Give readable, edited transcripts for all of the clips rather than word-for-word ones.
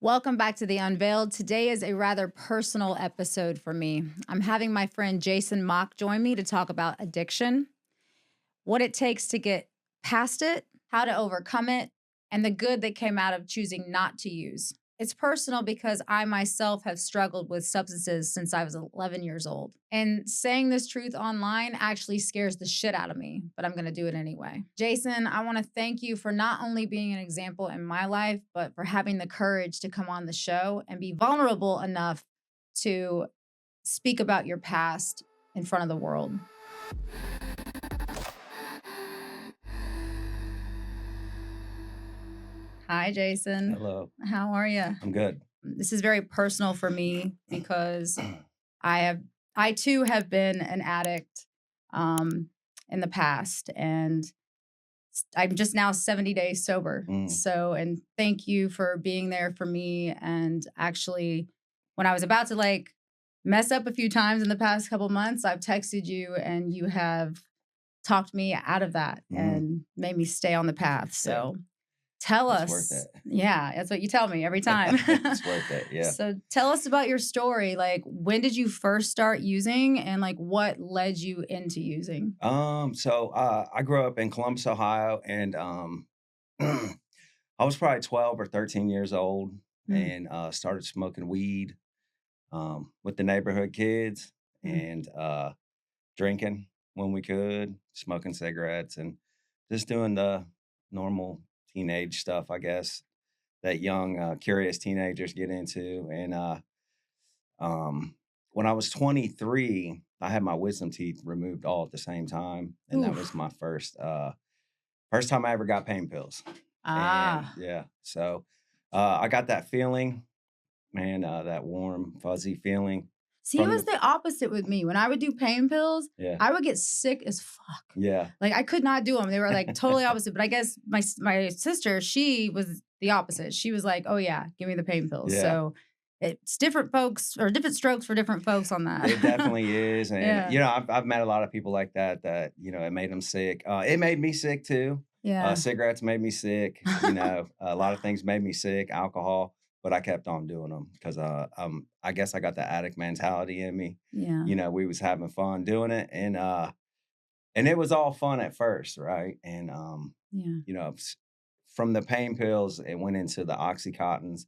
Welcome back to The Unveiled. Today is a rather personal episode for me. I'm having my friend Jason Mauck join me to talk about addiction, what it takes to get past it, how to overcome it, and the good that came out of choosing not to use. It's personal because I myself have struggled with substances since I was 11 years old. And saying this truth online actually scares the shit out of me, but I'm going to do it anyway. Jason, I want to thank you for not only being an example in my life, but for having the courage to come on the show and be vulnerable enough to speak about your past in front of the world. Hi, Jason. Hello. How are you? I'm good. This is very personal for me because I too have been an addict in the past, and I'm just now 70 days sober. So, and thank you for being there for me. And actually, when I was about to mess up a few times in the past couple months, I've texted you and you have talked me out of that and made me stay on the path. So tell It's us. worth it. Yeah, that's what you tell me every time. It's worth it. Yeah. So tell us about your story. Like, when did you first start using, and like what led you into using? I grew up in Columbus, Ohio, and I was probably 12 or 13 years old and started smoking weed with the neighborhood kids and drinking when we could, smoking cigarettes and just doing the normal teenage stuff, I guess, that young, curious teenagers get into. And when I was 23, I had my wisdom teeth removed all at the same time, and that was Oof. my first time I ever got pain pills. And Ah. yeah, so I got that feeling, man, that warm, fuzzy feeling See, it from was the the opposite with me. When I would do pain pills, yeah, I would get sick as fuck. yeah, Like, I could not do them. They were like totally opposite. But I guess my sister, she was the opposite. She was like, "Oh yeah, give me the pain pills." yeah. So it's different folks or different strokes for different folks on that. It definitely is, and Yeah. I've met a lot of people like that. It made them sick. It made me sick too. Yeah. Cigarettes made me sick. A lot of things made me sick. Alcohol, but I kept on doing them because I guess I got the addict mentality in me. Yeah. We was having fun doing it, and it was all fun at first, right? And Yeah. from the pain pills, it went into the oxycontins.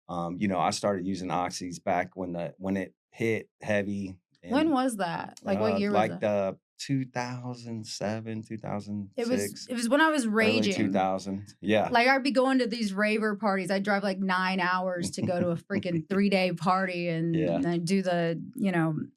I started using oxys back when it hit heavy When and was that? Like, what year was like that? the 2007, It was 2006, it was when I was early raging. 2000s. Yeah. Like, I'd be going to these raver parties. I'd drive like 9 hours to go to a freaking 3-day party Yeah. and I do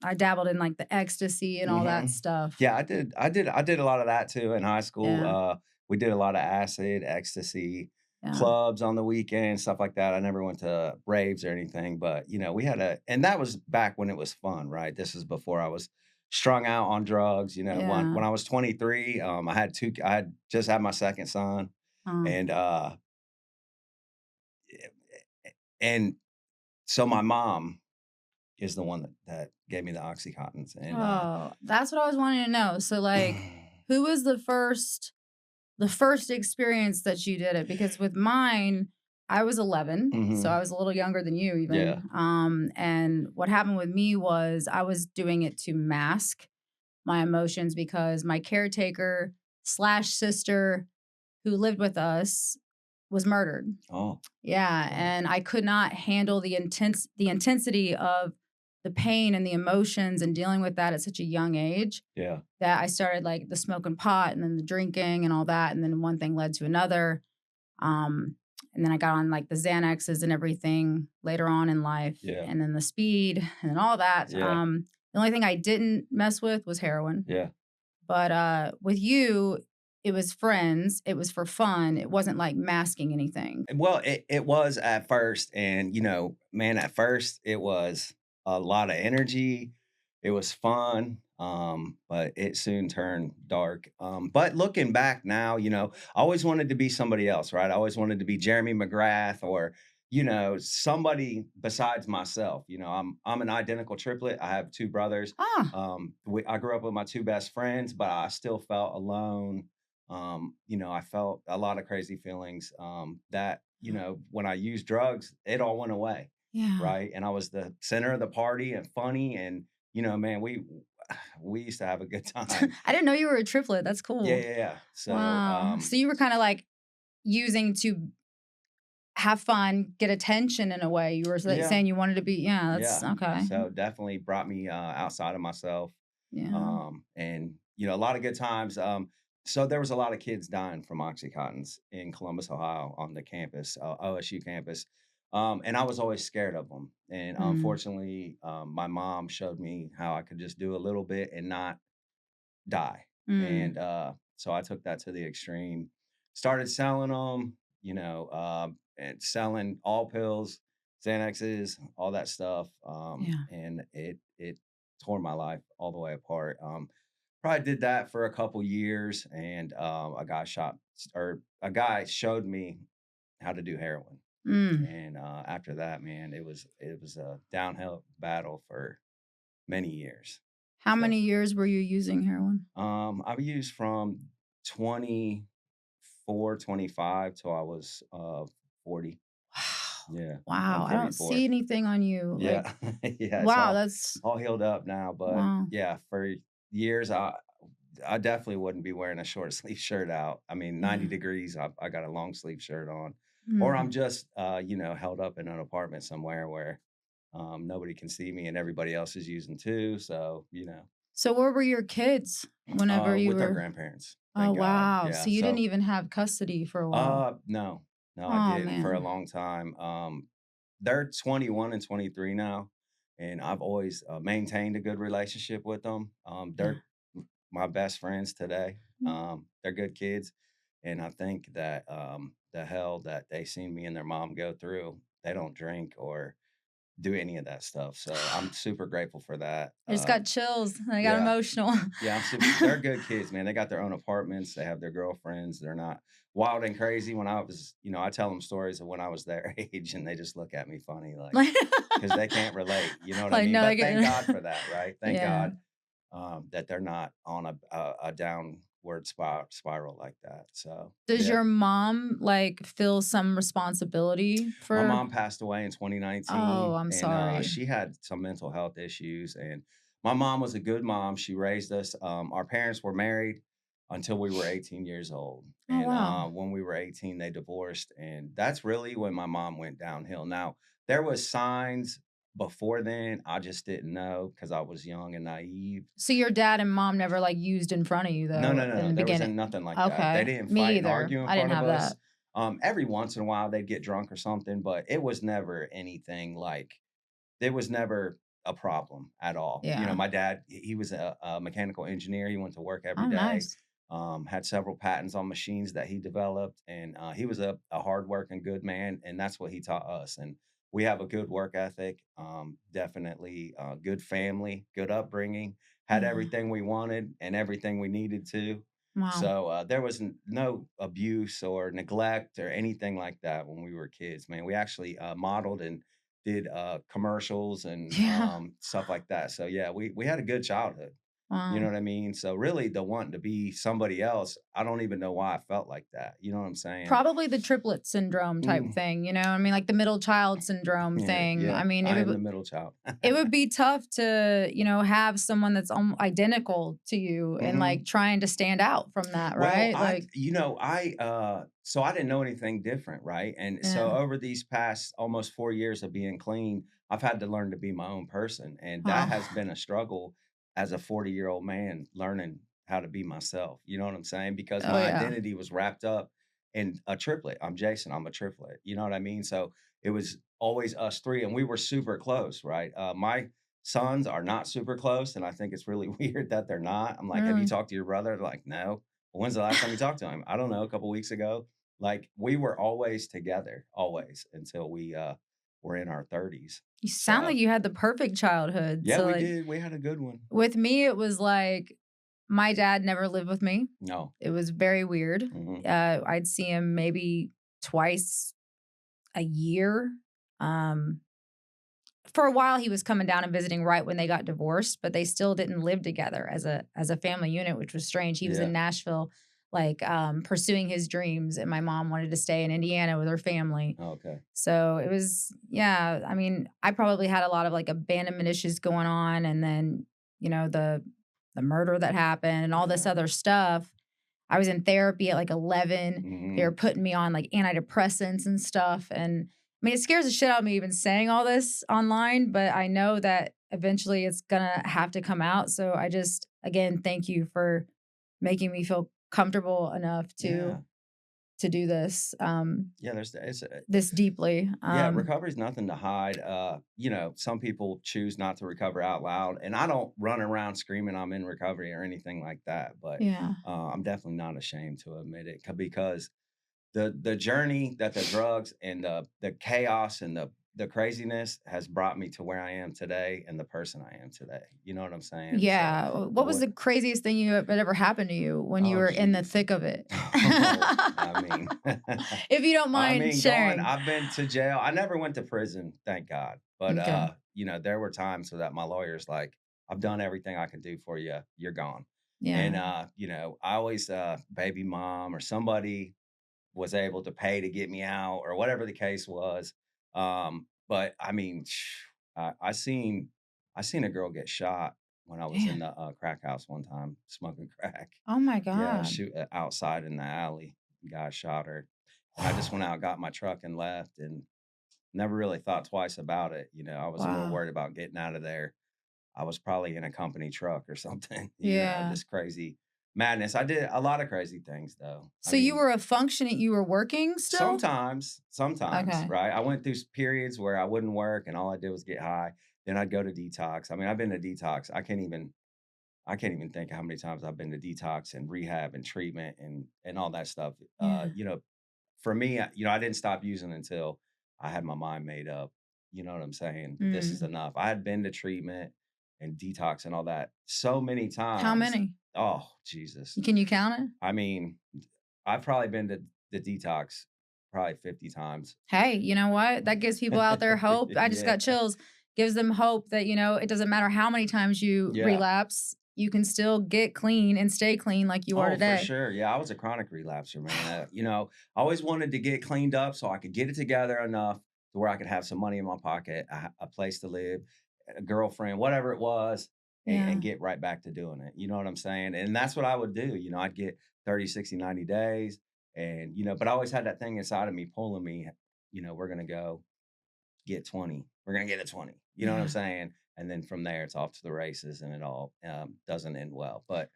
I dabbled in like the ecstasy and all that Mhm. stuff. Yeah, I did a lot of that too in high school. Yeah. We did a lot of acid, ecstasy, Yeah. clubs on the weekend, stuff like that. I never went to raves or anything, but we had and that was back when it was fun, right? This is before I was strung out on drugs. When Yeah. I was 23, I had just had my second son, Oh. and and so my mom is the one that gave me the oxycontins, and Oh, that's what I was wanting to know. So, like, who was the first experience that you did it? Because with mine, I was 11, so I Mhm. was a little younger than you Yeah, even. And what happened with me was I was doing it to mask my emotions because my caretaker slash sister who lived with us was murdered. oh, Yeah, wow, and I could not handle the intensity of the pain and the emotions and dealing with that at such a young age yeah. that I started like the smoking pot and then the drinking and all that, and then one thing led to another. Um, and then I got on like the Xanaxes and everything later on in life, Yeah, and then the speed and then all that. yeah, The only thing I didn't mess with was heroin. yeah. But with you, it was friends. It was for fun. It wasn't like masking anything. Well, it was at first, and man, at first it was a lot of energy. It was fun, but it soon turned dark. But looking back now, I always wanted to be somebody else, right? I always wanted to be Jeremy McGrath or somebody besides myself. I'm an identical triplet. I have two brothers. Ah, I grew up with my two best friends, but I still felt alone. I felt a lot of crazy feelings that when I used drugs, it all went away. Yeah. Right. And I was the center of the party and funny. And, man, we used to have a good time. I didn't know you were a triplet. That's Yeah. cool. Yeah. Yeah. So, Wow. So you were kind of like using to have fun, get attention in a way. You were yeah. saying you wanted to be, yeah, that's Yeah. okay. So definitely brought me outside of myself. Yeah. And a lot of good times. So there was a lot of kids dying from Oxycontins in Columbus, Ohio, on the campus, OSU campus, and I was always scared of them. And Mm. unfortunately, my mom showed me how I could just do a little bit and not die. Mm. And so I took that to the extreme. Started selling them, and selling all pills, Xanaxes, all that stuff. Yeah. And it tore my life all the way apart. Probably did that for a couple years, and a guy showed me how to do heroin. Mm. And after that, man, it was a downhill battle for many years. How So many years were you using heroin? I've used from 24, 25 till I was 40. Wow. Yeah, I'm Wow. I don't 44. see anything on you. Like, Yeah, yeah, it's wow, all that's all healed up now. But wow. yeah, for years I definitely wouldn't be wearing a short sleeve shirt out. I mean, 90 Yeah. degrees, I got a long sleeve shirt on, or I'm Mm. just held up in an apartment somewhere where nobody can see me and everybody else is using too. So So where were your kids whenever you with their were? grandparents, Oh, thank God. wow. Yeah. So you didn't So even have custody for a while. no, no, I Oh, didn't for a man. long time. They're 21 and 23 now, and I've always maintained a good relationship with them. Yeah. They're my best friends today. Mm. They're good kids, and I think that the hell that they seen me and their mom go through, they don't drink or do any of that stuff. So I'm super grateful for that. I just got chills. I got Yeah. emotional. Yeah, I'm super. They're good kids, man. They got their own apartments. They have their girlfriends. They're not wild and crazy. When I was, I tell them stories of when I was their age, and they just look at me funny, like Like, because they can't relate. You know what I like mean? no, I But thank get God for that, right? Thank yeah. God that they're not on a downward spiral like that. So Does yeah, your mom like feel some responsibility my for mom passed away in Oh, 2019, I'm and sorry. she had some mental health issues. And my mom was a good mom. She raised us. Our parents were married until we were 18 years old, Oh, and wow. when we were 18, they divorced, and that's really when my mom went downhill. Now there was signs before then. I just didn't know because I was young and naive. So your dad and mom never like used in front of you No, though no, no, in no. the There beginning? wasn't nothing like that. They Okay. didn't Me fight and either. argue in I didn't front of have us. that. Every once in a while, they'd get drunk or something, but it was never anything like there was never a problem at all. Yeah. My dad, he was a mechanical engineer. He went to work every Oh, day. nice. Had several patents on machines that he developed, and he was a hardworking, good man, and that's what he taught us. And we have a good work ethic, definitely good family, good upbringing. Had Yeah. everything we wanted and everything we needed to. Wow. So there was no abuse or neglect or anything like that when we were kids. Man, we actually modeled and did commercials and Yeah. stuff like that. So yeah, we had a good childhood. You know Wow. what I mean? So really the wanting to be somebody else, I don't even know why I felt like that. You know what I'm saying? Probably the triplet syndrome type Mm, thing, you know? I mean, like the middle child syndrome yeah, thing. I yeah. mean, I am the middle child. it would be tough to, have someone that's identical to you and hmm like trying to stand out from that, Well, right? Like, so I didn't know anything different, right? And so yeah. over these past almost 4 years of being clean, I've had to learn to be my own person. And that has Oh, been a struggle as a 40-year-old man learning how to be myself. You know what I'm saying? Because oh my yeah. identity was wrapped up in a triplet. I'm Jason, I'm a triplet. You know what I mean? So it was always us three, and we were super close, right? My sons are not super close, and I think it's really weird that they're not. I'm like, have you Really? talked to your brother? They're like, no. When's the last time you talked to him? I don't know, a couple weeks ago. Like we were always together, always until we were in our 30s. You sound like So you had the perfect childhood. yeah, So we like did. We had a good one. with me, it was like my dad never lived with me. No. It was very weird. hmm I'd see him maybe twice a year. Um, for a while he was coming down and visiting right when they got divorced, but they still didn't live together as a family unit, which was strange. He was in Yeah. Nashville like pursuing his dreams, and my mom wanted to stay in Indiana with her family. Okay. So it was, yeah. I mean, I probably had a lot of like abandonment issues going on, and then the murder that happened and all this Yeah. other stuff. I was in therapy at like 11. They were Hmm. putting me on like antidepressants and stuff. And I mean, it scares the shit out of me even saying all this online, but I know that eventually it's gonna have to come out. So I just, again, thank you for making me feel comfortable enough Yeah. to do this Yeah. this deeply. Yeah, recovery's nothing to hide. Some people choose not to recover out loud, and I don't run around screaming I'm in recovery or anything like that. But Yeah. I'm definitely not ashamed to admit it because the journey that the drugs and the chaos and the craziness has brought me to where I am today and the person I am today. You know what I'm saying? So Yeah. I What was would. the craziest thing that ever happened to you when you Oh, were in the geez. thick of it? Oh, I mean, If you don't I mind mean, going. sharing. I've been to jail. I never went to prison, thank God. But Okay. there were times so that my lawyer's like, "I've done everything I can do for you. You're gone." And Yeah. I always baby mom or somebody was able to pay to get me out or whatever the case was. But I mean, I seen a girl get shot when I was in Damn. the crack house one time smoking crack. Oh my Yeah, God. shoot outside in the alley. Guy shot her, and I just went out, got my truck, and left, and never really thought twice about it. I was more Wow. worried about getting out of there. I was probably in a company truck or something. Yeah. Just crazy madness. I did a lot of crazy things, though. I So mean, you were working still? sometimes, Okay. right? I went through periods where I wouldn't work, and all I did was get high. Then I'd go to detox. I mean, I've been to detox. I can't even think how many times I've been to detox and rehab and treatment and all that stuff. Yeah. For me, I didn't stop using until I had my mind made up. You know what I'm saying? This is Mm. enough. I had been to treatment and detox and all that so many How times. many? Oh, Jesus. Can you count it? I mean, I've probably been to the detox probably 50 times. Hey, you know what? That gives people out there hope. I just Yeah. got chills. Gives them hope that, it doesn't matter how many times you Yeah. relapse, you can still get clean and stay clean like you are Oh, for today. sure. Yeah, I was a chronic relapser, man. I always wanted to get cleaned up so I could get it together enough to where I could have some money in my pocket, a place to live, a girlfriend, whatever it was, and Yeah. get right back to doing it. You know what I'm saying? And that's what I would do. I'd get 30, 60, 90 days. And, but I always had that thing inside of me pulling me, we're going to go get 20. We're going to get a 20. You know what I'm Yeah. saying? And then from there, it's off to the races and it all doesn't end well. But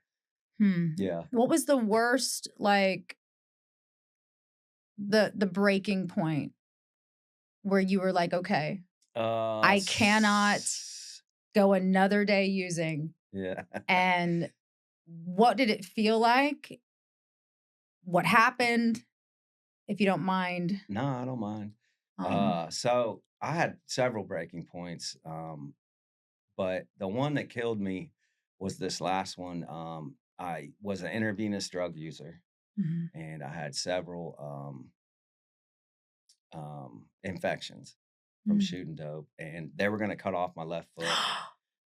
Hmm. yeah. What was the worst, like the breaking point where you were like, okay, Uh, I cannot go another day using? yeah. And what did it feel like? What happened? If you don't mind. No, I don't mind. Um, So I had several breaking points, but the one that killed me was this last one. I was an intravenous drug user, mhm. and I had several infections from Mm. shooting dope, and they were going to cut off my left foot,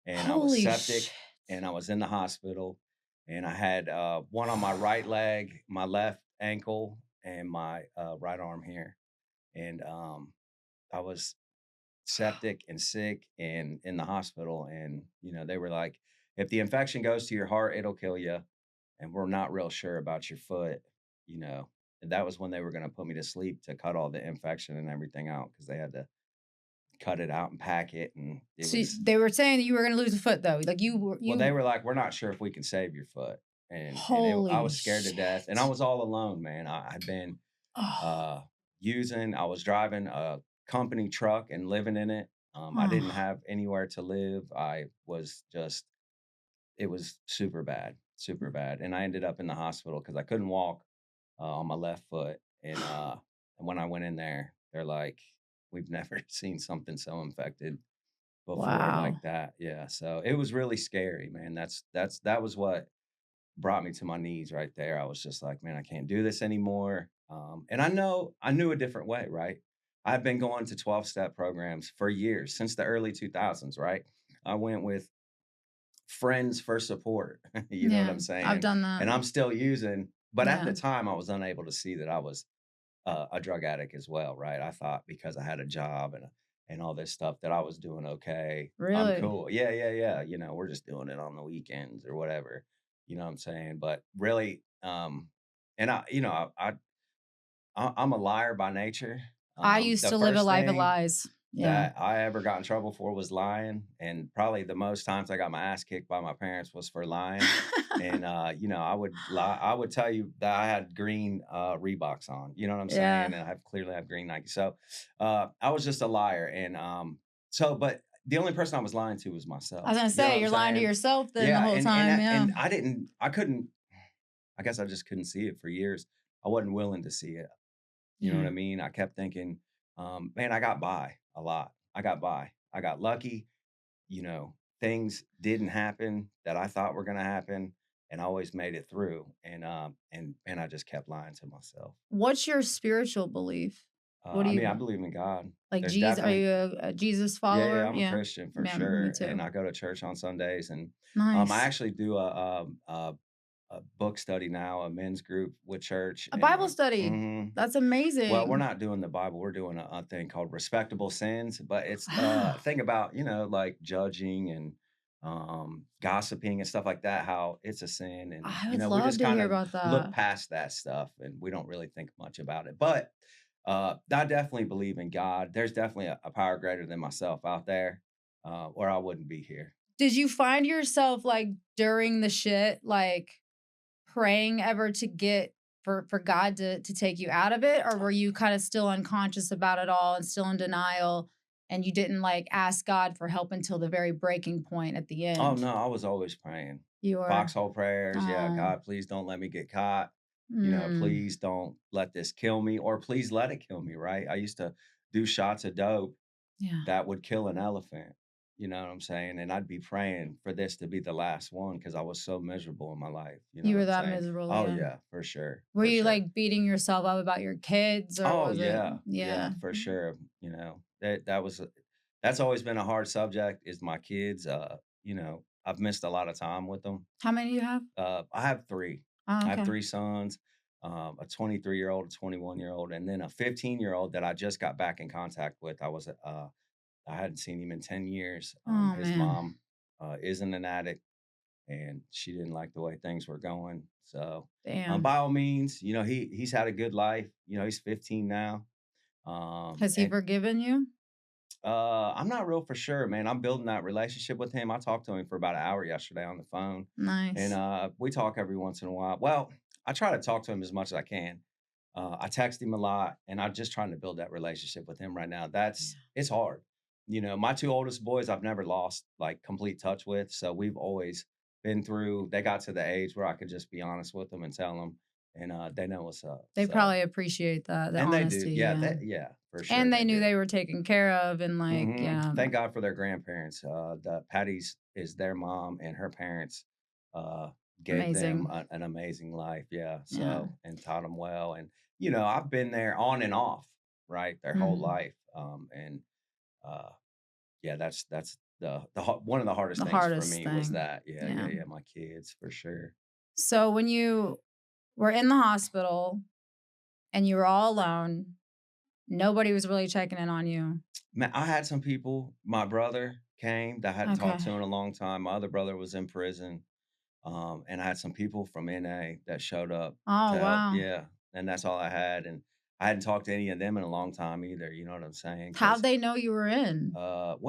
and I was Holy septic, shit. and I was in the hospital, and I had one on my right leg, my left ankle, and my right arm here, and I was septic and sick and in the hospital, and they were like, if the infection goes to your heart, it'll kill you, and we're not real sure about your foot, you know. And that was when they were going to put me to sleep to cut all the infection and everything out because they had to cut it out and pack it, and it So was. they were saying that you were gonna lose a foot though. Like Well, they you were like, "We're not sure if we can save your foot," I holy was scared to death, and I shit. was all alone, man. I had been Oh, uh, I was driving a company truck and living in it. I didn't oh, have anywhere to live. I was just, it was super bad, and I ended up in the hospital because I couldn't walk on my left foot, and when I went in there, they're like, "We've never seen something so infected before like wow. that." Yeah, so it was really scary, man. That was what brought me to my knees right there. I was just like, man, I can't do this anymore. And I knew a different way, right? I've been going to 12-step programs for years, since the early 2000s, right? I went with friends for support. You know what Yeah, I'm I've saying? done that. And I'm still using, But at Yeah. the time, I was unable to see that I was a drug addict as well, right? I thought because I had a job and all this stuff that I was doing okay. I'm Really? cool. Yeah, yeah, yeah. We're just doing it on the weekends or whatever. You know what I'm saying? But really, and I'm a liar by nature. I used The to live a first life of thing lies. Yeah. that I ever got in trouble for was lying, and probably the most times I got my ass kicked by my parents was for lying. And I would lie. I would tell you that I had green Reeboks on. You know what I'm Yeah. saying? And I clearly have green Nike. So I was just a liar. And but the only person I was lying to was I myself. was gonna You know what say I'm you're lying to saying? yourself then the Yeah. whole And and time. I- Yeah. and I didn't. I couldn't. I guess I just couldn't see it for years. I wasn't willing to see it. You know what Yeah. I mean? I kept thinking, man, I got by a lot. I got by. I got lucky. Things didn't happen that I thought were gonna happen, and I always made it through. And I just kept lying to myself. What's your spiritual belief? What do I mean, I you believe in God. like There's Jesus? Are definitely you a Jesus Yeah, yeah, follower? I'm a Yeah. Christian for Yeah, me sure, and too. I go to church on Sundays, and I Nice. actually do a book study now, a men's group with church, A and Bible study. mhm. That's Well, we're amazing. not doing the Bible. We're doing a thing called respectable sins, but it's Wow. a thing about, like judging and gossiping and stuff like that, how it's a sin. And, I would we love just to kind hear of about look that. past that stuff and we don't really think much about it. But I definitely believe in God. There's definitely a power greater than myself out there, or I wouldn't be here. Did you find yourself like during the shit, like praying ever to get for God to take you out of it? Or were you kind of still unconscious about it all and still in denial and you didn't like ask God for help until the very breaking point at the Oh, end? no, I was always praying. You were, Foxhole prayers, yeah, oh, God, please don't let me get caught. mm, Please don't let this kill me or please let it kill me, right? I used to do shots of dope yeah. that would kill an elephant, you know what I'm saying? And I'd be praying for this to be the last one because I was so miserable in my life, you know You what were I'm that saying? miserable, Oh, yeah. yeah, for sure, Were for you sure. like beating yourself up about your kids or Oh, was it yeah, yeah, yeah. for sure, that's always been a hard subject is my kids, I've missed a lot of time with them. How many do you have? I have 3. Oh, I have okay. 3 sons, a 23-year-old, a 21-year-old, and then a 15-year-old that I just got back in contact with. I hadn't seen him in 10 years. Oh His man. mom, isn't an addict, and she didn't like the way things were going. So, Damn. by all means, he's had a good life. He's 15 now. Has he And forgiven you? I'm not real for sure, man. I'm building that relationship with him. I talked to him for about an hour yesterday on the phone, and Nice. we talk every once in a while. Well, I try to talk to him as much as I can. I text him a lot, and I'm just trying to build that relationship with him right now. Yeah. It's hard. My 2 oldest boys, I've never lost like complete touch with, so we've always been through. They got to the age where I could just be honest with them and tell them, and they know what's up. They So, probably appreciate that, the and they do, honesty, yeah, yeah. yeah, for sure And they they knew do. they were taken care of and like, yeah. Thank God for their grandparents. The Patty's is their mom, and her parents uh, gave them Amazing. an amazing life. Yeah, Yeah. so and taught them well. And I've been there on and off, right, their whole Mhm. life. And uh, yeah, that's one of the hardest The things for hardest me was thing. that. Yeah, yeah, Yeah. yeah. My kids for sure. So when you were in the hospital and you were all alone, nobody was really checking in on you. Man, I had some people. My brother came that I hadn't Okay. talked to in a long time. My other brother was in prison. And I had some people from NA that showed up Oh, to help. wow. Yeah, and that's all I had, and I hadn't talked to any of them in a long time either. You know what I'm saying? How'd Because, they know you were in? well,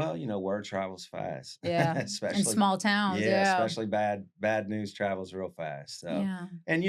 word travels fast, Yeah. In especially, small towns, yeah, yeah. especially bad news travels real fast. So, Yeah. and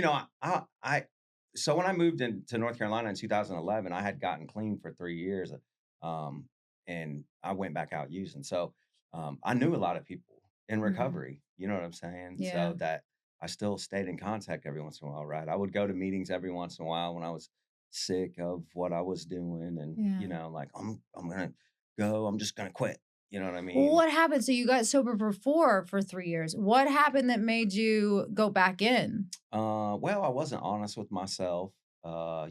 so when I moved into North Carolina in 2011, I had gotten clean for 3 years, um, and I went back out using. So, I knew a lot of people in Mhm. recovery. You know what I'm saying? Yeah. So that I still stayed in contact every once in a while, right? I would go to meetings every once in a while when I was sick of what I was doing, and Yeah. like I'm gonna go. I'm just gonna quit. You know what I Well, mean? what happened? So you got sober before for 3 years. What happened that made you go back in? Well, I wasn't honest with myself. I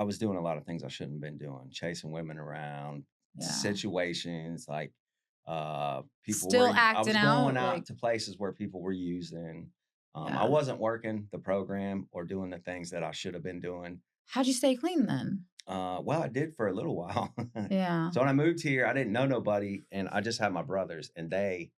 was doing a lot of things I shouldn't have been doing, chasing women around, Yeah. situations like people were Still I acting was going out, out like to places where people were using. I wasn't working the program or doing the things that I should have been doing. How'd you stay clean then? Well, I did for a little while. Yeah. So when I moved here, I didn't know nobody, and I just had my brothers, and they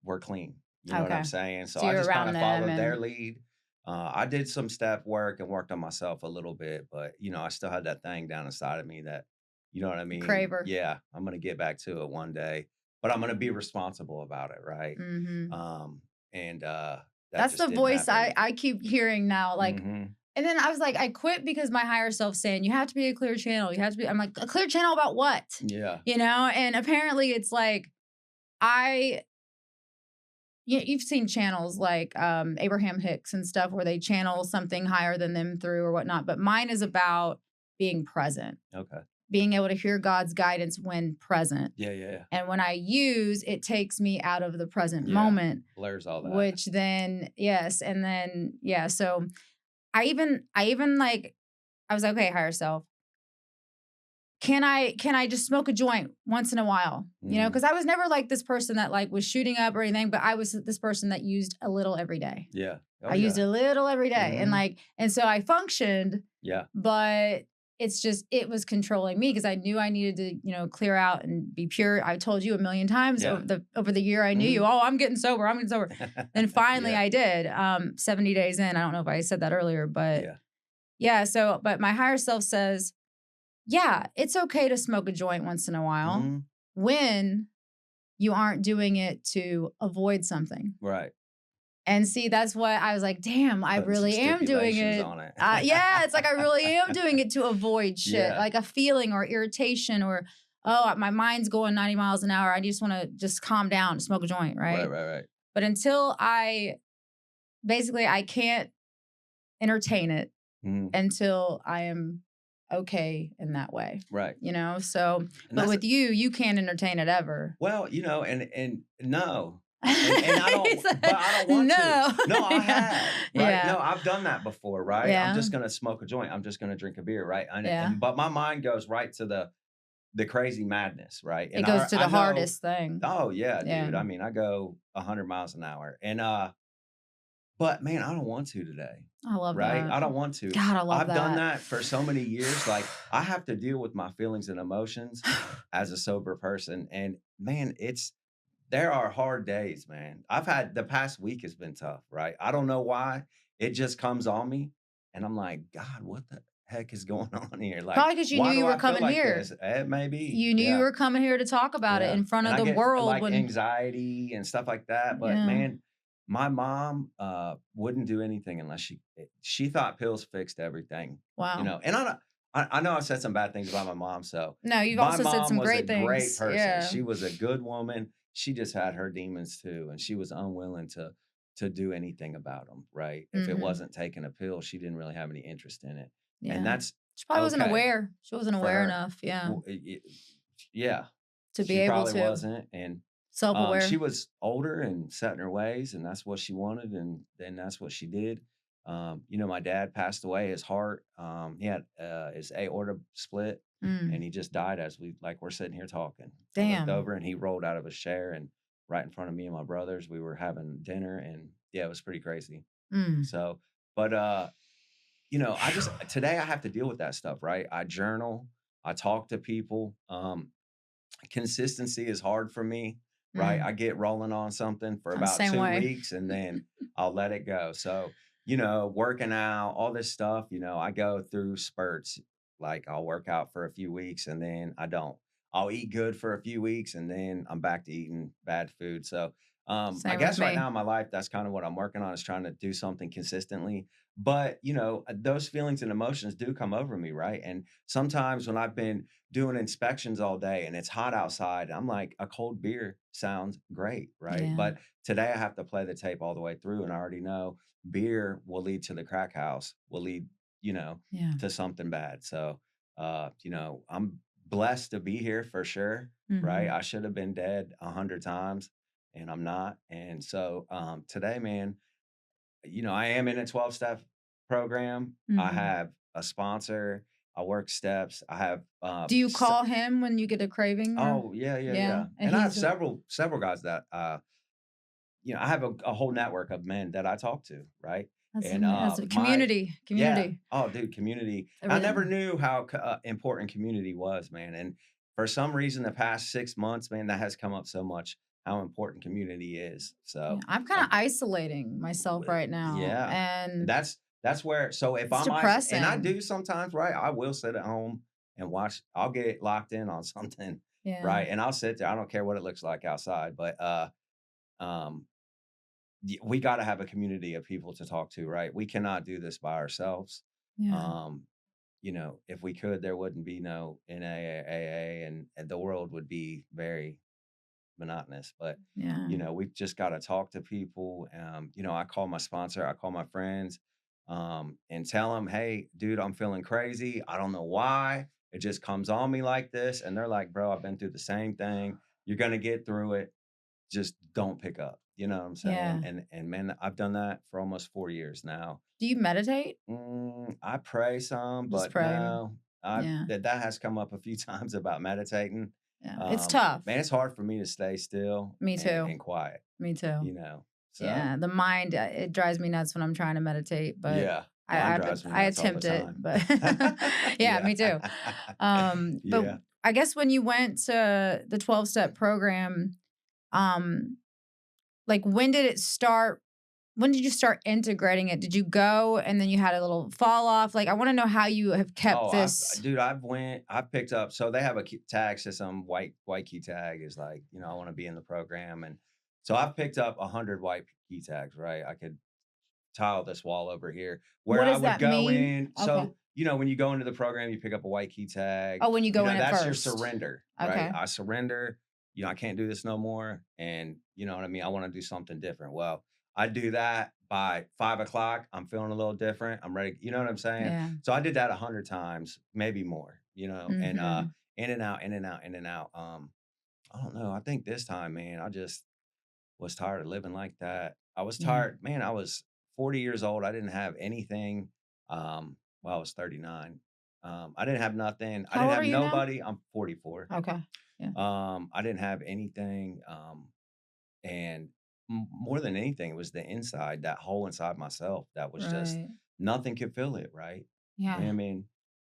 were clean. You know what I'm Okay. saying? So So I you're just kind around of them followed their and lead. I did some step work and worked on myself a little bit, but I still had that thing down inside of me that, you know what I mean? craver. Yeah, I'm gonna get back to it one day, but I'm gonna be responsible about it, right? Mm-hmm. Um, and that That's just the didn't voice happen. I keep hearing now. Like, Hmm. and then I was like, I quit because my higher self saying you have to be a clear channel. You have to be. I'm like, a clear channel about what? Yeah. And apparently it's like I you've seen channels like Abraham Hicks and stuff where they channel something higher than them through or whatnot. But mine is about being present, Okay. being able to hear God's guidance when present. Yeah. Yeah. Yeah. And when I use, it takes me out of the present Yeah. moment, Blurs all that. which then, yes. And then, yeah. So I even like, I was like, okay, higher self. Can I just smoke a joint once in a while? Hmm. Because I was never like this person that like was shooting up or anything, but I was this person that used a little every day. Yeah. Oh I used yeah. a little every day. Hmm. And so I functioned, Yeah. but it's just it was controlling me because I knew I needed to, clear out and be pure. I told you a million times Yeah. over the year I knew you, Hmm. oh, I'm getting sober. I'm getting sober. Then finally Yeah. I did. 70 days in. I don't know if I said that earlier, but Yeah. yeah, but my higher self says, yeah, it's okay to smoke a joint once in a while Hmm. when you aren't doing it to avoid something. Right. And see, that's what I was like, damn, I Putting some really am doing stipulations it. on it. Yeah, it's like I really am doing it to avoid shit, Yeah. like a feeling or irritation or, oh, my mind's going 90 miles an hour. I just want to just calm down, smoke a joint, Right. right? Right. Right. But until I can't entertain it Hmm. until I am okay in that way, Right. So, And but that's with you can't entertain it ever. well, and no. And I don't, He's like, but I don't want to. no. No, I Yeah. have, right? Yeah. No, I've done that before, right? I'm Yeah. just gonna smoke a joint. I'm just gonna drink a beer, right? Yeah. But my mind goes right to the crazy madness, right? It And goes to I the know, hardest thing. oh yeah, Yeah. dude. I mean, I go 100 miles an hour, and but man, I don't want to today, I love right? that. I don't want to. God, I love I've done that. that for so many years. Like I have to deal with my feelings and emotions as a sober person, and man, there are hard days, man. I've had the past week has been tough, right? I don't know why. It just comes on me, and I'm like, God, what the heck is going on here? Like, Probably because you knew why you do were I feel coming like here. this? Maybe, You knew you yeah, were coming here to talk about it yeah. in front And of I the get world like when, anxiety and stuff like that. But yeah. man, my mom wouldn't do anything unless she thought pills fixed everything, Wow. And I know I said some bad things about my mom. So No, you've my also said mom some was a great great things. person. Yeah. She was a good woman. She just had her demons too, and she was unwilling to do anything about them. Right? If it Mm-hmm. wasn't taking a pill, she didn't really have any interest in it, and Yeah. that's She probably wasn't okay aware. She wasn't for aware her. enough. Yeah. Yeah, To be she able probably to wasn't, and self she aware. was older and set in her ways, and that's what she wanted, and then that's what she did. My dad passed away. His heart, he had his aorta split, and Mm. he just died as we're sitting here talking. I looked Damn. over, and he rolled out of his chair, and right in front of me and my brothers, we were having dinner, and yeah, it was pretty crazy. Mm. So, but I just today I have to deal with that stuff, right? I journal, I talk to people. Consistency is hard for me, right? Mm. I get rolling on something for I'm the about same 2 way. weeks and then I'll let it go. So, working out, all this stuff, I go through spurts. Like I'll work out for a few weeks and then I don't. I'll eat good for a few weeks and then I'm back to eating bad food. So, I Same with guess right me. now in my life, that's kind of what I'm working on is trying to do something consistently. But, those feelings and emotions do come over me, right? And sometimes when I've been doing inspections all day and it's hot outside, I'm like, a cold beer sounds great, right? Yeah. But today I have to play the tape all the way through, and I already know beer will lead to the crack house, will lead, Yeah. to something bad. So, I'm blessed to be here for sure, right? Mm-hmm. I should have been dead 100 times, and I'm not. And so, today, man, I am in a 12-step program. I Mm-hmm. have a sponsor. I work steps. I have Do you call him when you get a craving or oh yeah, yeah, yeah? yeah. And And I have he's several guys that I have a whole network of men that I talk to, right? And That's a my community. yeah, Community. oh, dude, community. I never Everything. knew how important community was, man. And for some reason, the past 6 months, man, that has come up so much. How important community is. Yeah, So, I'm kind of um, isolating myself right now, yeah, and and that's where. So if it's I'm isolated, and I depressing. do sometimes, right? I will sit at home and watch. I'll get locked in on something, Yeah, right? And I'll sit there. I don't care what it looks like outside, but um we got to have a community of people to talk to, right? We cannot do this by ourselves. yeah, Um, if we could, there wouldn't be no NAAA, and the world would be very monotonous. But yeah, we've just got to talk to people. I call my sponsor, I call my friends, and tell them, hey, dude, I'm feeling crazy. I don't know why. It just comes on me like this. And they're like, bro, I've been through the same thing. You're gonna get through it, just don't pick up. You know what I'm saying? yeah. And man, I've done that for almost 4 years now. Do you meditate? I pray some, Just but pray. no, I Yeah, that has come up a few times about meditating. yeah. It's tough. Man, it's hard for me to stay still Me too. and quiet, Me too. you know. So Yeah, the mind, it drives me nuts when I'm trying to meditate, but yeah, I mine I drives me I nuts all the attempt it, time. but yeah, Yeah. me too. But Yeah. I guess when you went to the 12-step program, um, like when did it start? When did you start integrating it? Did you go and then you had a little fall off? Like, I want to know how you have kept Oh, this. I've picked up. So they have a tag system. White key tag is like, I want to be in the program, and so I've picked up 100 white key tags. Right, I could tile this wall over here where What I does would that go mean? in. Okay. So when you go into the program, you pick up a white key tag. Oh, when you go in at That's your first. surrender. Right, Okay. I surrender. I can't do this no more, and you know what I mean. I want to do something different. Well, I do that by 5 o'clock. I'm feeling a little different. I'm ready. You know what I'm saying? Yeah. So I did that 100 times, maybe more. And Mm-hmm. in and out, in and out, in and out. I don't know. I think this time, man, I just was tired of living like that. I was Yeah. tired, man. I was 40 years old. I didn't have anything. I was 39. I didn't have nothing. I How didn't old are have you now? nobody. I'm 44. Okay. Yeah. I didn't have anything. And more than anything, it was the inside, that hole inside myself that was just Right. nothing could fill it, right? Yeah. Women,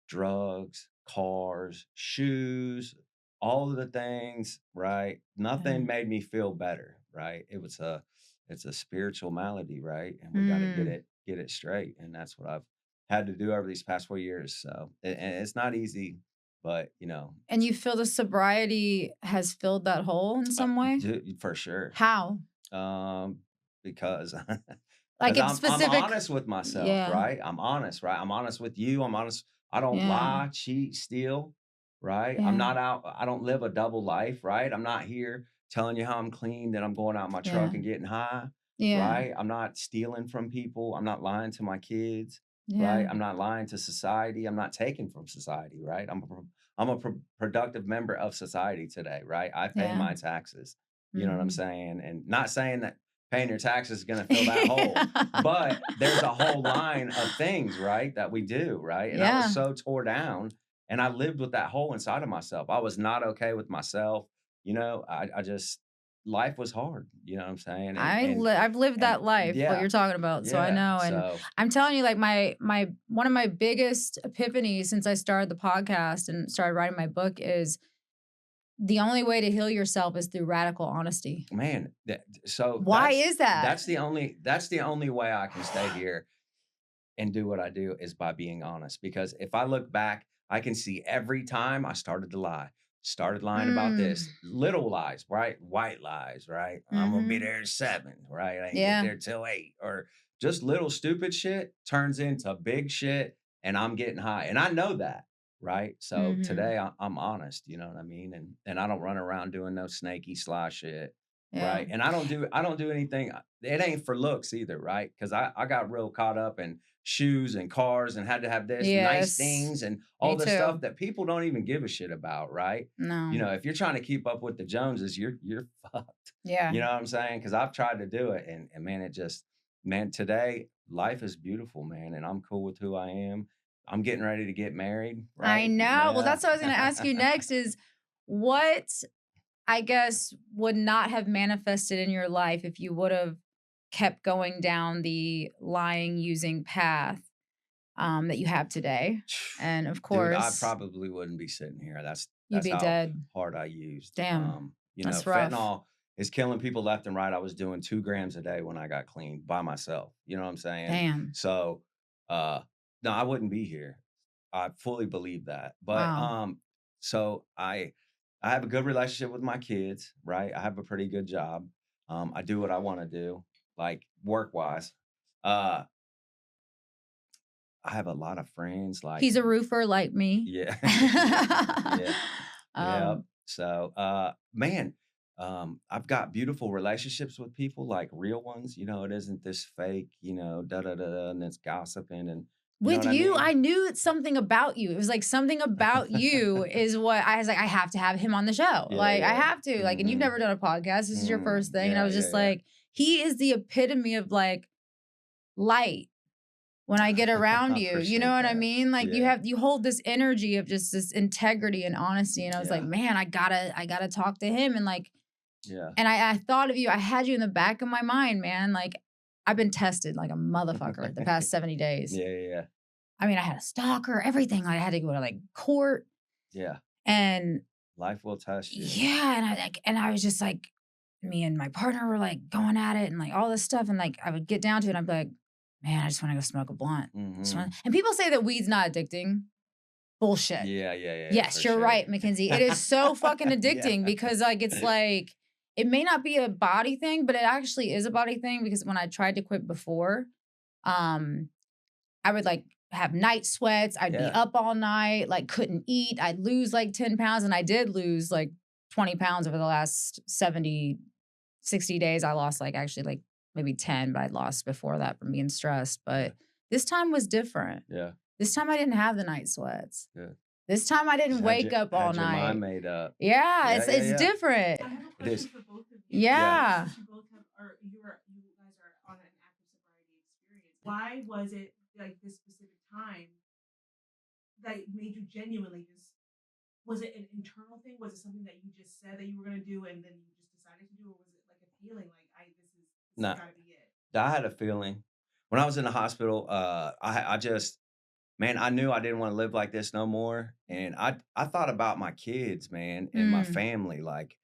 drugs, cars, shoes, all of the things, right? Yeah. Nothing made me feel better, right? It's a spiritual malady, right? And we got to Mm. get it straight. And that's what I've had to do over these past 4 years. So, and it's not easy, but And you feel the sobriety has filled that hole in some way? for sure. How? Um, because Like because in I'm specific. honest with myself, Yeah. right? I'm honest, right? I'm honest with you. I'm honest. I don't Yeah. lie, cheat, steal, right? I'm Yeah. not out. I don't live a double life, right? I'm not here telling you how I'm clean, then I'm going out in my truck Yeah. and getting high, Yeah. right? I'm not stealing from people. I'm not lying to my kids, Yeah. right? I'm not lying to society. I'm not taking from society, right? I'm a productive member of society today, right? I pay Yeah. my taxes. You know what I'm Mhm. saying? And not saying that paying your taxes is gonna fill that hole, but there's a whole line of things, right, that we do, right? And I was Yeah. so tore down, and I lived with that hole inside of myself. I was not okay with myself, I just life was hard, you know what I'm saying? I've lived And that life, what yeah, you're talking about, so I yeah, know, and so I'm telling you, like, my one of my biggest epiphanies since I started the podcast and started writing my book is the only way to heal yourself is through radical honesty. man, so Why is that? that's the only way I can stay here and do what I do is by being honest. Because if I look back, I can see every time I started to lie, started lying about Mm. this, little lies, right? White lies, right? I'm gonna be Mhm. there at 7, right? I ain't get Yeah. there till 8, or just little stupid shit turns into big shit, and I'm getting high, and I know that, right? So Mhm. today I'm honest, you know what I mean, and I don't run around doing no snaky sly shit. Yeah. Right. And I don't do anything. It ain't for looks either, right? Because I got real caught up in shoes and cars and had to have this nice Yes. things and all Me this stuff too. that people don't even give a shit about, right? No. If you're trying to keep up with the Joneses, you're fucked. Yeah. You know what I'm saying? Because I've tried to do it, and man, man, today life is beautiful, man, and I'm cool with who I am. I'm getting ready to get married, I right? know. Well, Yeah. that's what I was gonna ask you next is what I guess, would not have manifested in your life if you would have kept going down the lying using path that you have today. And of Dude, I course, probably wouldn't be sitting here. you'd That's be how dead. hard I used. Damn, that's rough. Fentanyl is killing people left and right. I was doing 2 grams a day when I got clean by myself. You know what I'm saying? Damn. So, uh, no, I wouldn't be here. I fully believe that. But Wow. so I have a good relationship with my kids, right? I have a pretty good job. I do what I want to do, like work wise. Uh, I have a lot of friends, like He's a roofer like me. yeah, yeah, yeah, yeah. um, So, man, I've got beautiful relationships with people, like real ones. It isn't this fake, da da da, da and it's gossiping, and you know with what I you, I mean? knew something about you. It was like something about you is what I was like, I have to have him on the show. Yeah, Like, I yeah. have to. Like, and you've Mhm, never done a podcast. This is your mhm. first thing. And I Yeah, was yeah, just yeah. like, he is the epitome of like light when I get around I you. You know appreciate what I that. mean? Like Yeah, you hold this energy of just this integrity and honesty. And I was like, yeah, man, I gotta talk to him. And like, yeah. and I thought of you, I had you in the back of my mind, man. Like I've been tested like a motherfucker the past 70 days. Yeah, yeah, yeah. I mean, I had a stalker, everything. Like, I had to go to like court Yeah. and Life will test you. yeah. And I was just like, me and my partner were like going at it and like all this stuff. And like I would get down to it and I'd be like, man, I just want to go smoke a blunt. Mhm. And people say that weed's not addicting. Bullshit. Yeah, yeah, yeah, yeah, Yes, for you're sure. right, Mackenzie. It is so fucking Yeah. addicting because like it's like it may not be a body thing, but it actually is a body thing because when I tried to quit before, um, I would like have night sweats. I'd be Yeah. up all night, like couldn't eat. I'd lose like 10 pounds. And I did lose like 20 pounds over the last 70, 60 days. I lost like actually like maybe 10, but I'd lost before that from being stressed. Yeah, But this time was different. yeah, This time I didn't have the night sweats. yeah. This time I Just didn't wake up all had your mind night. made up. Yeah, Yeah, yeah, it's yeah. different. I have a It question is. for both of you. Yeah. Yeah. Since you both have, or you guys are on an active sobriety experience. Why was it like this specific time that made you genuinely just? Was it an internal thing? Was it something that you just said that you were gonna do and then you just decided to do, or was it like a feeling like this has No, got to be it? I had a feeling when I was in the hospital. I just, man, I knew I didn't want to live like this no more, and I thought about my kids, man, and my Mm. family. Like,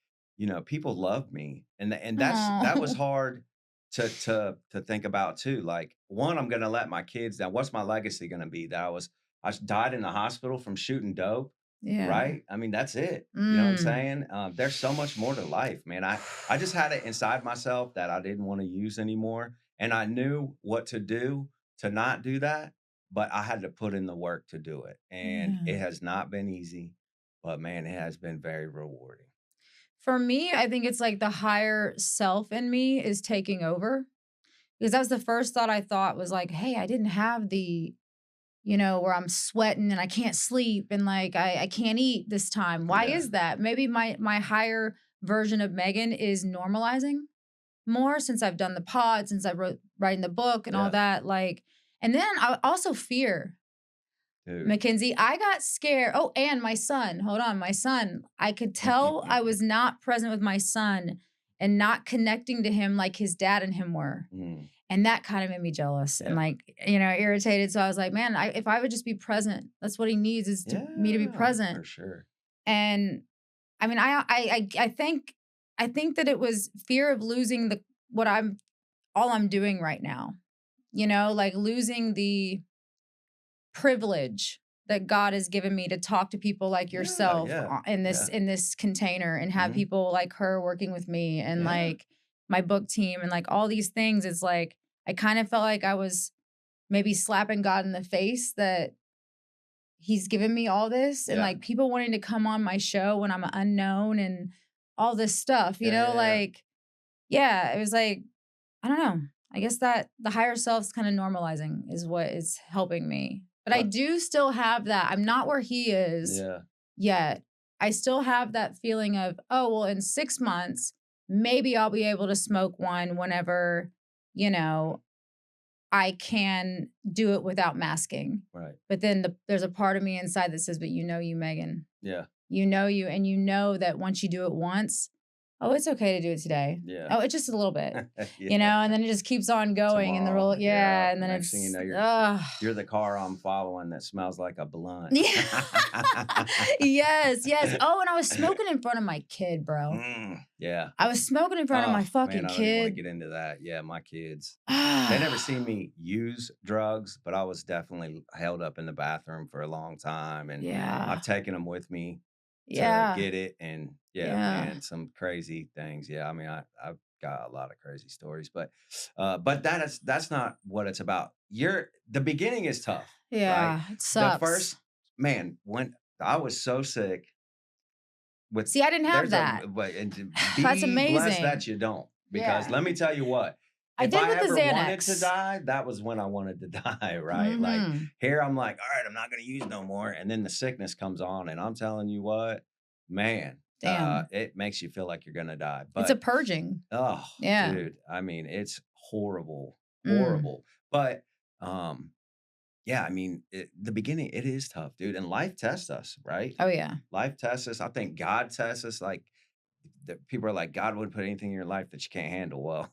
people love me, and that was Oh. hard to think about too. Like, one, I'm gonna let my kids down. What's my legacy gonna be? That I died in the hospital from shooting dope, Yeah. right? I mean, that's it. You know what I'm Mm. saying? There's so much more to life, man. I just had it inside myself that I didn't want to use anymore, and I knew what to do to not do that, but I had to put in the work to do it, and Yeah. it has not been easy, but man, it has been very rewarding. For me, I think it's like the higher self in me is taking over because that was the first thought I thought was like, hey, I didn't have the, where I'm sweating and I can't sleep and like I can't eat this time. Why Yeah, is that? Maybe my higher version of Megan is normalizing more since I've done the pod, since I wrote writing the book and all yeah, that. Like, and then I also fear. dude. Mackenzie, I got scared. Oh, and my son. Hold on, my son. I could tell I was not present with my son and not connecting to him like his dad and him were. Mm, And that kind of made me jealous and yeah, like, irritated. So I was like, man, if I would just be present, that's what he needs is me to be yeah, present. for sure. And I mean, I think that it was fear of losing what all I'm doing right now. Like losing the privilege that God has given me to talk to people like Yeah, yourself yeah, in this yeah, in this container and have mhm, people like her working with me and yeah, like my book team and like all these things. It's like I kind of felt like I was maybe slapping God in the face that he's given me all this and yeah, like people wanting to come on my show when I'm unknown and all this stuff, yeah, yeah, yeah, like yeah, it was like I don't know. I guess that the higher self's kind of normalizing is what is helping me. But I uh, do still have that. I'm not where he is yeah, yet. I still have that feeling of, oh, well, in 6 months, maybe I'll be able to smoke one whenever, you know, I can do it without masking. right, But then there's a part of me inside that says, but you, Megan, yeah, you know and you know that once you do it once, oh, it's okay to do it today. Yeah. Oh, it's just a little bit, Yeah. you know, and then it just keeps on going and the roll. Tomorrow, Yeah. And then next it's, thing you know, ugh. you're the car I'm following that smells like a blunt. Yes. Oh, and I was smoking in front of my kid, bro. Yeah. I was smoking in front of my fucking man, I don't even want to kid. get into that. Yeah, my kids. They never seen me use drugs, but I was definitely held up in the bathroom for a long time. And Yeah. I've taken them with me to Yeah. get it. And Yeah. man, some crazy things. Yeah, I mean, I've got a lot of crazy stories, but that's not what it's about. The beginning is tough. Yeah. Right? It sucks. The first, man, when I was so sick with, See, I didn't have that. and to That's be blessed amazing. that you don't, because Yeah. let me tell you what, I if did I with the ever wanted to Xanax. die, that was when I wanted to die, right? Like Mhm. here, I'm like, all right, I'm not going to use no more, and then the sickness comes on, and I'm telling you what, man, Damn. it makes you feel like you're going to die. It's a But purging. oh, Yeah. dude, I mean, it's horrible, Mm. horrible. But yeah, I mean, the beginning, it is tough, dude, and life tests us, right? Oh, yeah. Life tests us. I think God tests us. Like, people are like, God wouldn't put anything in your life that you can't handle. Well,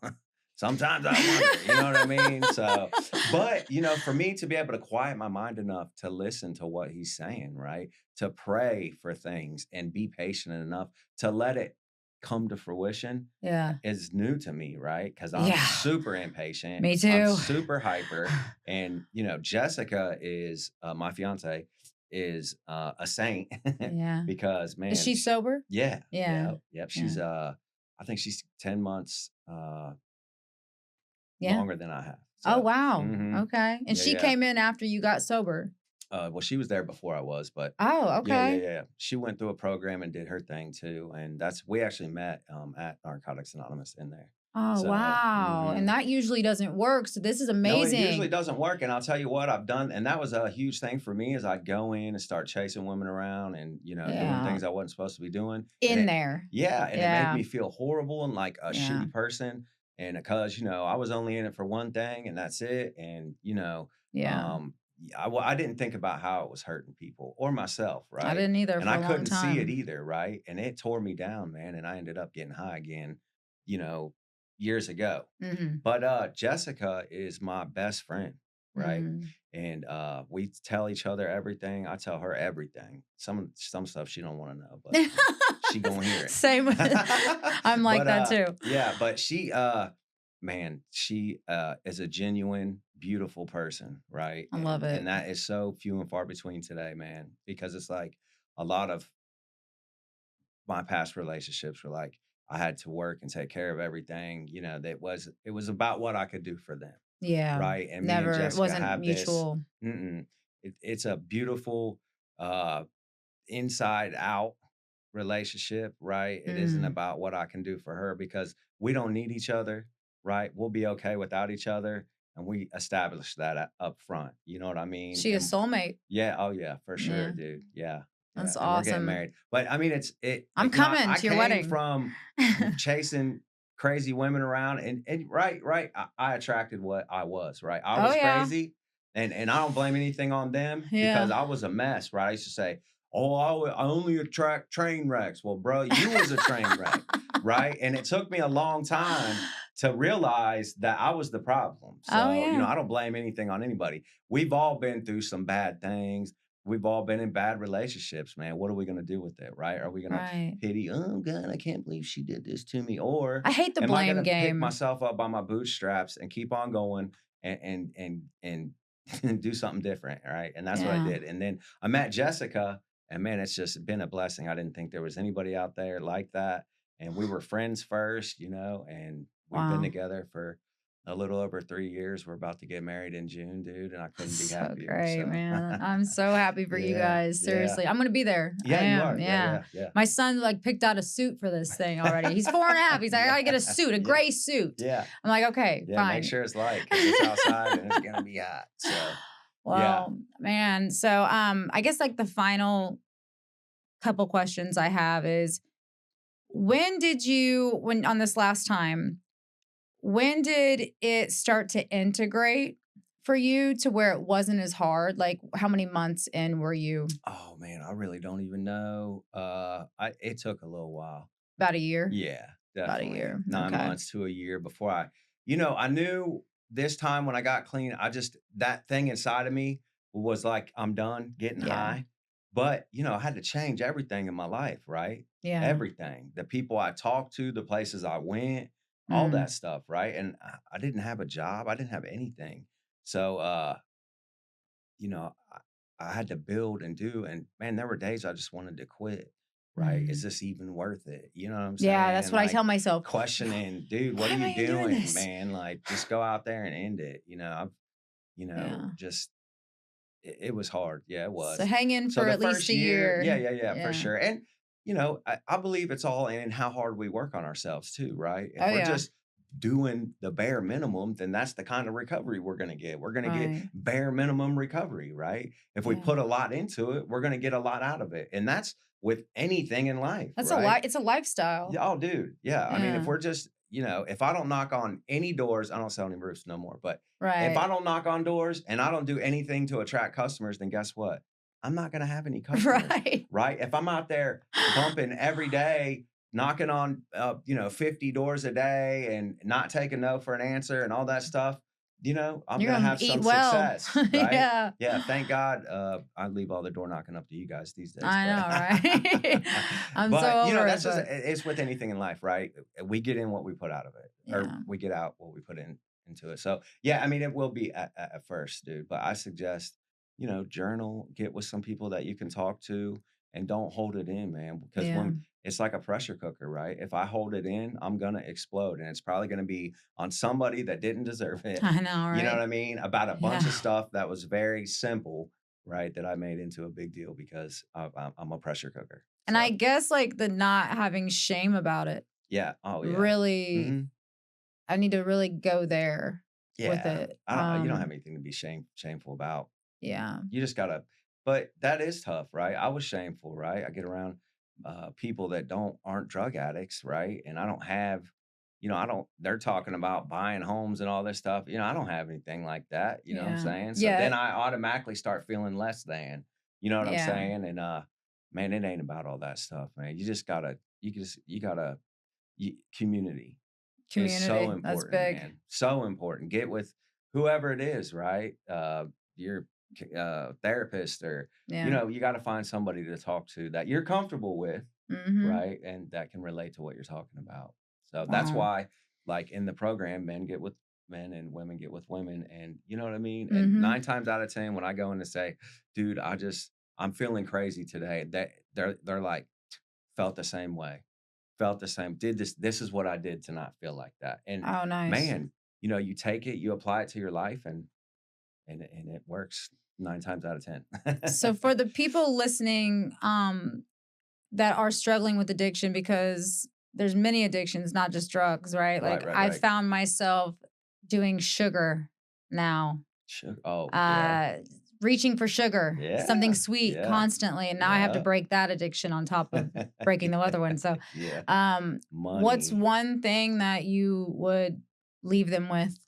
sometimes I wonder, you know what I mean? So, but, for me to be able to quiet my mind enough to listen to what he's saying, right? To pray for things and be patient enough to let it come to fruition Yeah. is new to me, right? Because I'm Yeah. super impatient. Me I'm too. super hyper. And, Jessica is, my fiance, is a saint Yeah. because, man. Is she sober? Yeah. Yeah. Yep. She's, I think she's 10 months Yeah. longer than I have. Oh, So, wow. mhm. Okay. And Yeah, she yeah. came in after you got sober. Well, she was there before I was, but Oh, okay. yeah. She went through a program and did her thing too, and we actually met at Narcotics Anonymous in there. Oh, So, wow. mhm. And that usually doesn't work. So this is No, it usually amazing. doesn't work, and I'll tell you what I've done, and that was a huge thing for me, is I'd go in and start chasing women around and, doing Yeah. things I wasn't supposed to be doing. In there. Yeah, and it Yeah. made me feel horrible and like a Yeah. shitty person, and because, I was only in it for one thing and that's it, and, Yeah. I didn't think about how it was hurting people or myself, I right? didn't either And for I a long couldn't see it time. either, right? And it tore me down, man, and I ended up getting high again, you know, years ago. Mhm. But Jessica is my best friend, right? Mhm. And we tell each other everything. I tell her everything. Some stuff she don't want to know, but she gonna hear it. Same. I'm like that too. Yeah, but she man, she is a genuine, beautiful person, right? I love it. And that is so few and far between today, man, because it's like a lot of my past relationships were like I had to work and take care of everything, it was about what I could do for them, Yeah. right? And me and Never, it Jessica wasn't have this. mutual. It's a beautiful uh inside out relationship, right? It isn't Mm. about what I can do for her because we don't need each other, right? We'll be okay without each other. And we established that up front. You know what I mean? She a And soulmate. yeah, oh yeah, for sure, Yeah. dude. Yeah. That's And we're getting awesome. married. But I mean, I'm coming I to your came wedding. from chasing crazy women around and right. I attracted what I was, right? I Oh, was yeah. crazy and I don't blame anything on them Yeah. because I was a mess, right? I used to say, oh, I only attract train wrecks. Well, bro, you was a train wreck, right? And it took me a long time to realize that I was the problem. So, Oh, yeah. I don't blame anything on anybody. We've all been through some bad things. We've all been in bad relationships, man. What are we going to do with it, right? Are we going Right. to pity, oh, God, I can't believe she did this to me? Or I hate the am I blame going to pick game. myself up by my bootstraps and keep on going and do something different, right? And that's what I Yeah. did. And then I met Jessica, and man, it's just been a blessing. I didn't think there was anybody out there like that. And we were friends first, and we've been Wow. together for a little over 3 years. We're about to get married in June, dude, and I couldn't be So happier. great, So man. I'm so happy for you yeah, guys. yeah. Seriously. I'm going to be there. I Yeah, you am. are. Yeah. Yeah. My son picked out a suit for this thing already. He's 4.5. He's like, I got to get a suit, a Yeah. gray suit. Yeah. I'm like, okay, Yeah, fine. make sure it's light because it's outside and it's gonna be hot. So Well, man. So I guess the final couple questions I have is when on this last time, when did it start to integrate for you to where it wasn't as hard? Like, how many months in were you? Oh man, I really don't even know. It took a little while. About a year? Yeah, About a definitely year. 9 Okay. months to a year before I knew this time when I got clean, that thing inside of me was like, I'm done getting Yeah. high. But, I had to change everything in my life, right? Yeah. Everything. The people I talked to, the places I went, all Mm. that stuff, right? And I didn't have a job. I didn't have anything. So, you know, I had to build and do, and man, there were days I just wanted to quit. Right? Is Mm. this even worth it? You know what I'm Yeah, that's saying? what I Like tell myself. questioning, dude, Why what are am you I even doing doing, this? man? Like, just go out there and end it. Yeah. Just it was hard. Yeah, it So was. hang in So for the at least first a year, year. yeah, for Yeah. sure. And I believe it's all in how hard we work on ourselves too, right? If Oh, we're yeah. just doing the bare minimum, then that's the kind of recovery we're going to get. We're going to get Right. bare minimum recovery, right? If we Yeah. put a lot into it, we're going to get a lot out of it. And that's with anything in life, That's a right? lot. It's a lifestyle. Yeah, oh, dude. Yeah. I mean, if Yeah. we're just, if I don't knock on any doors, I don't sell any roofs no more. But if I Right. don't knock on doors and I don't do anything to attract customers, then guess what? I'm not going to have any customers, Right. right? If I'm out there bumping every day, knocking on, 50 doors a day and not taking no for an answer and all that stuff, I'm You're going to gonna have eat some well. success, right? Yeah. Yeah. Thank God. I leave all the door knocking up to you guys these days, I but, know, right? I'm so but over it, that's just, but it's with anything in life, right? We get in what we put out of it, or yeah. we get out what we put into it. So yeah, I mean, it will be at first, dude, but I suggest, journal, get with some people that you can talk to and don't hold it in, man, because Yeah. when it's like a pressure cooker, right? If I hold it in, I'm going to explode and it's probably going to be on somebody that didn't deserve it. I know, You know what right? I mean? About a bunch Yeah. of stuff that was very simple, right? That I made into a big deal because I'm a pressure cooker. And I So guess like the not having shame about it yeah. Oh yeah. really, Hmm. I need to really go there with Yeah. it. You don't have anything to be shameful about. Yeah. You just gotta, but that is tough, right? I was shameful, right? I get around people that aren't drug addicts, right? And I don't have, I don't, they're talking about buying homes and all this stuff. I don't have anything like that. You know what I'm Yeah. saying? So Yeah. then I automatically start feeling less than, you know what I'm Yeah. saying? And man, it ain't about all that stuff, man. You gotta community is so Community. That's important, big. man. So important. Get with whoever it is, right? Your therapist, or Yeah. you got to find somebody to talk to that you're comfortable with, Mm-hmm. right? And that can relate to what you're talking about. So that's Wow. why, like in the program, men get with men and women get with women, and you know what I mean. And Mm-hmm. 9 times out of 10, when I go in to say, "Dude, I'm feeling crazy today," they're like, felt the same way, felt the same, did this is what I did to not feel like that. And Oh, nice. man, you take it, you apply it to your life, and it works 9 times out of 10. So for the people listening, that are struggling with addiction, because there's many addictions, not just drugs, right? Right, Like right, I right. found myself doing sugar now, Sure. Oh, yeah. uh, reaching for sugar, something Yeah. sweet Yeah. constantly. And now I have to Yeah. break that addiction on top of breaking the other one. So, Yeah. what's Money. one thing that you would leave them with,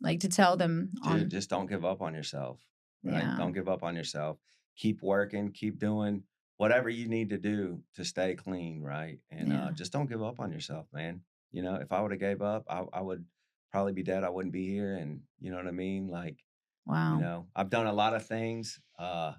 like to tell them Dude, on? just don't give up on yourself, right? Yeah. Don't give up on yourself. Keep working, keep doing whatever you need to do to stay clean, right? And Yeah. just don't give up on yourself, man. If I would have gave up, I would probably be dead. I wouldn't be here. And you know what I mean? Like, Wow. I've done a lot of things that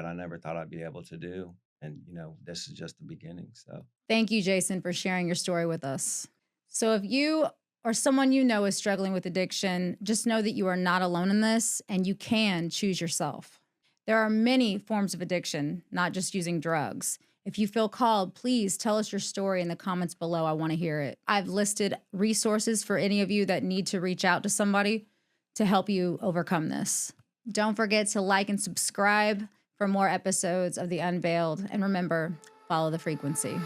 I never thought I'd be able to do. And, this is just the beginning. So, Thank you, Jason, for sharing your story with us. So, if you or someone you know is struggling with addiction, just know that you are not alone in this and you can choose yourself. There are many forms of addiction, not just using drugs. If you feel called, please tell us your story in the comments below. I want to hear it. I've listed resources for any of you that need to reach out to somebody to help you overcome this. Don't forget to like and subscribe for more episodes of The Unveiled. And remember, follow the frequency.